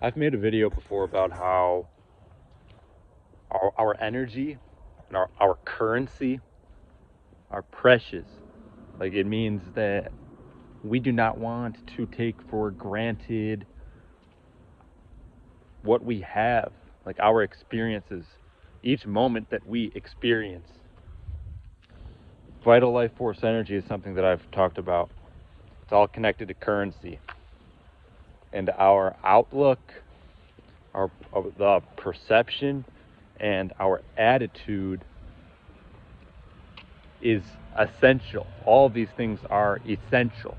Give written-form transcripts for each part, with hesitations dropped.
I've made a video before about how our energy and our currency are precious. Like, it means that we do not want to take for granted what we have, like our experiences, each moment that we experience. Vital life force energy is something that I've talked about. It's all connected to currency. And our outlook, the perception, and our attitude is essential. All of these things are essential.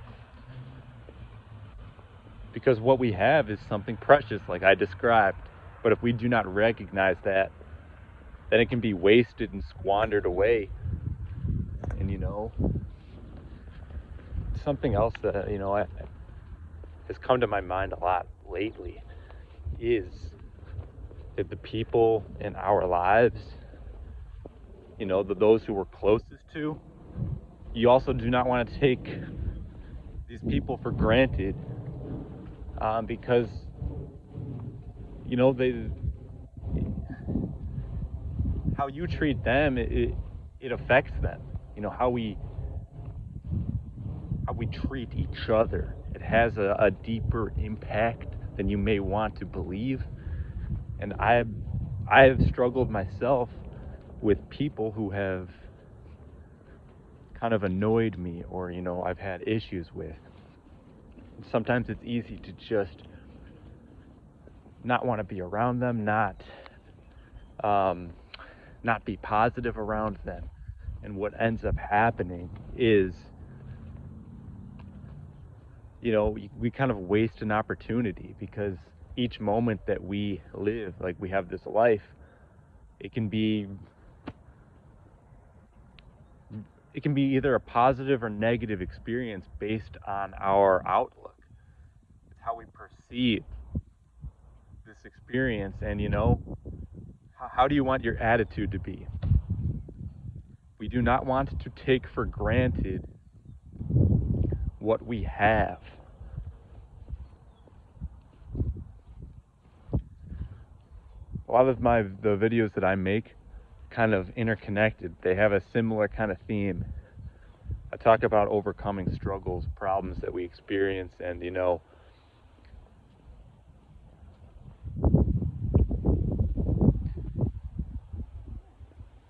Because what we have is something precious, like I described. But if we do not recognize that, then it can be wasted and squandered away. And something else that has come to my mind a lot lately is that the people in our lives, those who we're closest to, you also do not want to take these people for granted, because they, how you treat them, it affects them. How we treat each other, it has a deeper impact than you may want to believe. And I have struggled myself with people who have kind of annoyed me, or I've had issues with. Sometimes it's easy to just not want to be around them, not be positive around them. And what ends up happening is, we kind of waste an opportunity, because each moment that we live, like we have this life, it can be either a positive or negative experience based on our outlook. It's how we perceive this experience. And how do you want your attitude to be? We do not want to take for granted what we have. A lot of the videos that I make kind of interconnected. They have a similar kind of theme. I talk about overcoming struggles, problems that we experience, and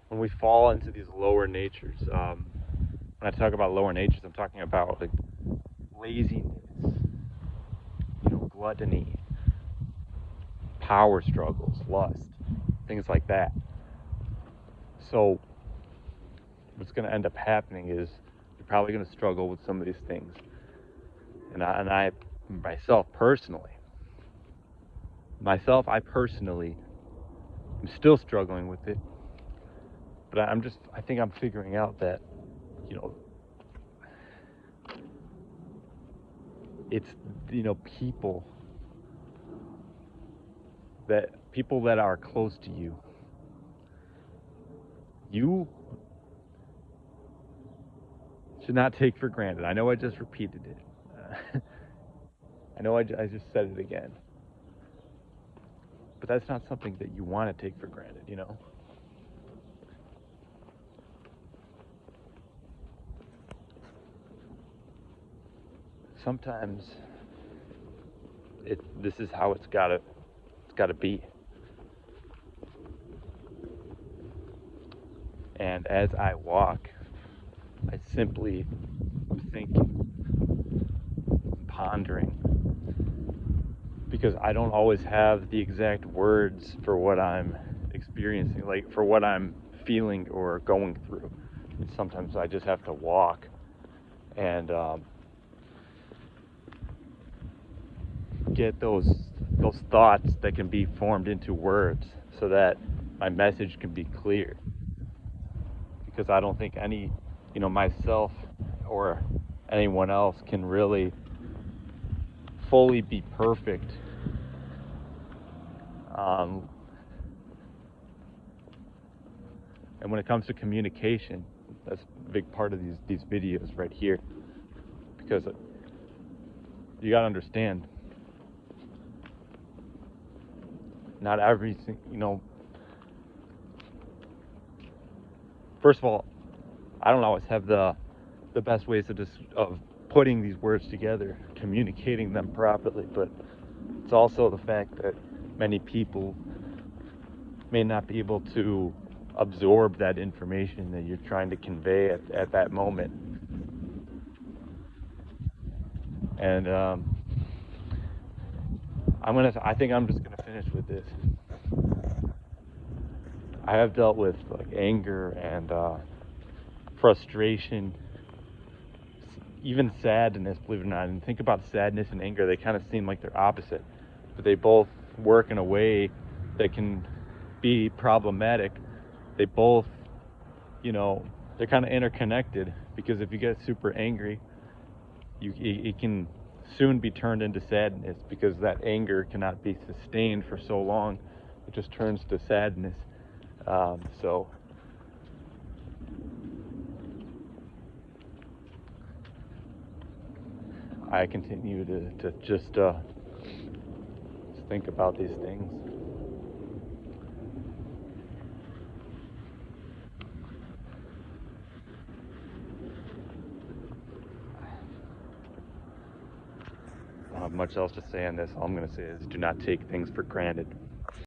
when we fall into these lower natures. When I talk about lower natures, I'm talking about like laziness, gluttony, power struggles, lust, things like that. So what's going to end up happening is you're probably going to struggle with some of these things. And I myself personally, I personally am still struggling with it. But I think I'm figuring out that, it's, people that are close to you, you should not take for granted. I know I just repeated it. I know I just said it again. But that's not something that you want to take for granted, Sometimes this is how it's gotta be. And as I walk, I simply am thinking, pondering, because I don't always have the exact words for what I'm experiencing, like for what I'm feeling or going through. And sometimes I just have to walk and get those thoughts that can be formed into words, so that my message can be clear. Because I don't think myself or anyone else can really fully be perfect. And when it comes to communication, that's a big part of these videos right here. Because you gotta understand, Not everything, first of all, I don't always have the best ways of putting these words together, communicating them properly, but it's also the fact that many people may not be able to absorb that information that you're trying to convey at that moment. And I think I'm just gonna finish with this. I have dealt with like anger and frustration, even sadness, believe it or not. And think about sadness and anger, they kind of seem like they're opposite, but they both work in a way that can be problematic. They both, you know, they're kind of interconnected, because if you get super angry, it can soon be turned into sadness, because that anger cannot be sustained for so long. It just turns to sadness. So I continue to just think about these things. I don't have much else to say on this. All I'm going to say is do not take things for granted.